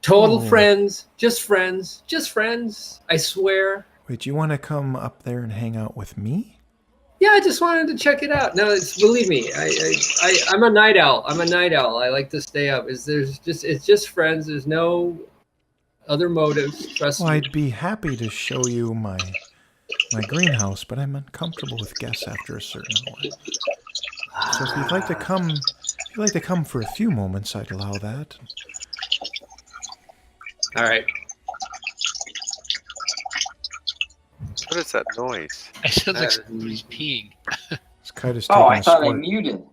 Total friends, just friends, just friends. I swear. Wait, you want to come up there and hang out with me? Yeah, I just wanted to check it out. No, believe me, I'm a night owl. I like to stay up. It's just friends. There's no other motives. Trust Well, me. I'd be happy to show you my greenhouse, but I'm uncomfortable with guests after a certain hour. So if you'd like to come for a few moments, I'd allow that. All right. What is that noise? It sounds like somebody's peeing. It's Kaitis taking I a thought I squirt. muted.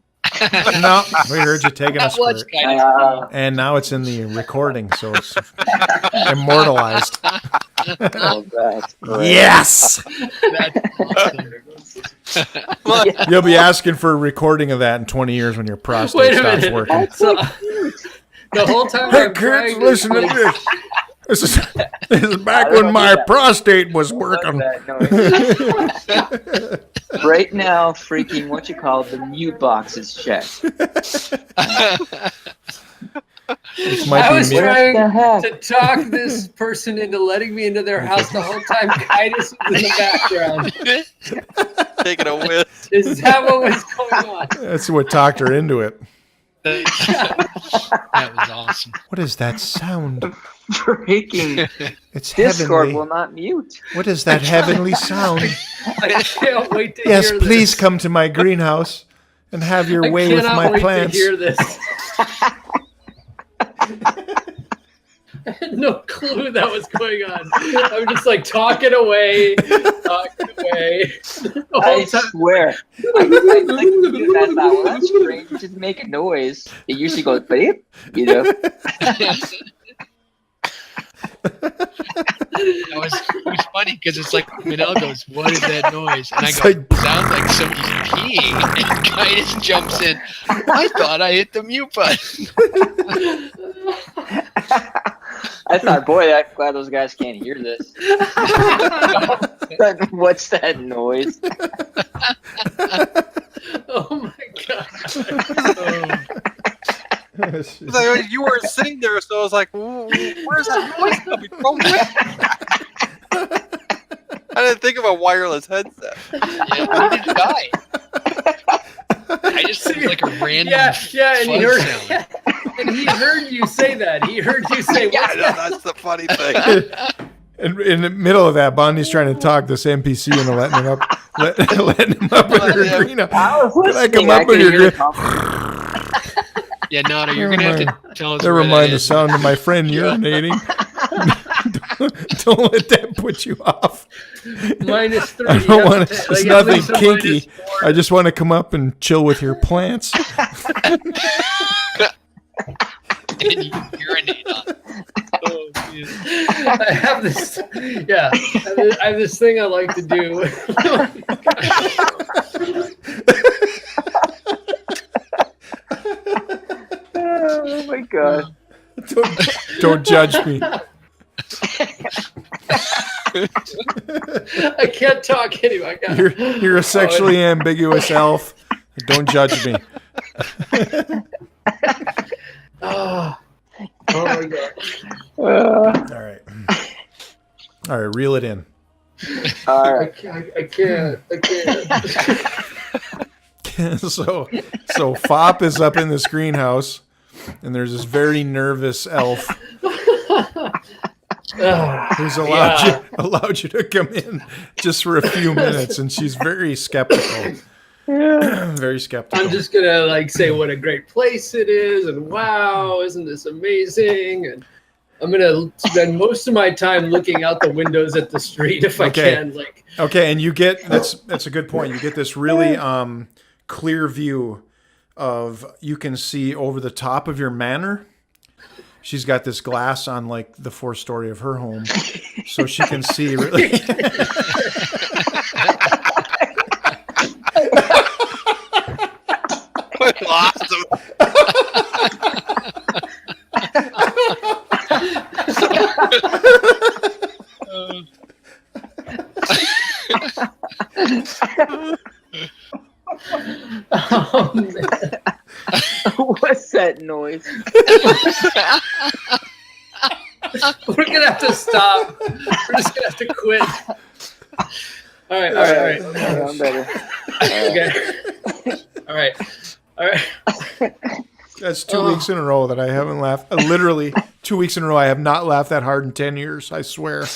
No, we heard you taking a That was squirt. kind of And now it's in the recording, so it's immortalized. Oh, that's great. Yes! that's awesome. You'll be asking for a recording of that in 20 years when your prostate Wait a stops minute. working. So, the whole time Hey I'm kids, trying listen to this. This is back when my prostate was working. Right now, freaking the mute box is checked. This might I be was me. trying What the heck? to talk this person into letting me into their house the whole time. Kaitis was in the background. Taking a whiff. Is that what was going on? That's what talked her into it. That was awesome. What is that sound? Freaking It's Discord heavenly. will not mute. What is that heavenly sound? I can't wait to Yes, hear please this. come to my greenhouse and have your way with cannot my wait plants. to hear this. I had no clue that was going on. I'm just like talking away. The whole I time. swear. I clicked to do that. Well, that's strange. Just make a noise. It usually goes beep, you know. It was funny because it's like Manel goes, "What is that noise?" And I It's go, like- "Sounds like somebody's peeing." And Kaitis jumps in. I thought I hit the mute button. I thought, boy, I'm glad those guys can't hear this. What's that noise? Oh my god. It's like, you weren't sitting there, so I was like, where's that noise coming from? I didn't think of a wireless headset. Yeah, neither did I. I just seemed like a random Yeah, and he fuzz heard, sound. and he heard you say that. He heard you say, Yeah, "What's I know, that?" that's the funny thing. In the middle of that, Bondi's trying to talk this NPC into letting him up, letting him up in her greenhouse. Can I come up in your greenhouse? Yeah, Nada, you're gonna have to tell us. Never where that mind the is. sound of my friend urinating. don't let that put you off. -3. I don't want to. Like, It's at nothing least a kinky. -4. I just want to come up and chill with your plants. And then you urinate on it. Oh, man. I have this. Yeah, I have this thing I like to do. Oh my god. Don't judge me. I can't talk anyway. I got- You're a sexually ambiguous elf. Don't judge me. Oh, my god. All right. All right, reel it in. All I right. can't. so Fop is up in this greenhouse, and there's this very nervous elf who's allowed you to come in just for a few minutes, and she's very skeptical. Very skeptical. I'm just gonna say what a great place it is, and wow, isn't this amazing? And I'm gonna spend most of my time looking out the windows at the street if I Okay. can. Okay, and you get that's a good point. You get this really clear view of, you can see over the top of your manor. She's got this glass on the 4th story of her home, so she can see really. Awesome. Oh, man. What's that noise? We're gonna have to stop. We're just gonna have to quit. All right. Yeah, I'm better. Okay. All right. That's 2 weeks in a row that I haven't laughed. Literally 2 weeks in a row, I have not laughed that hard in 10 years. I swear.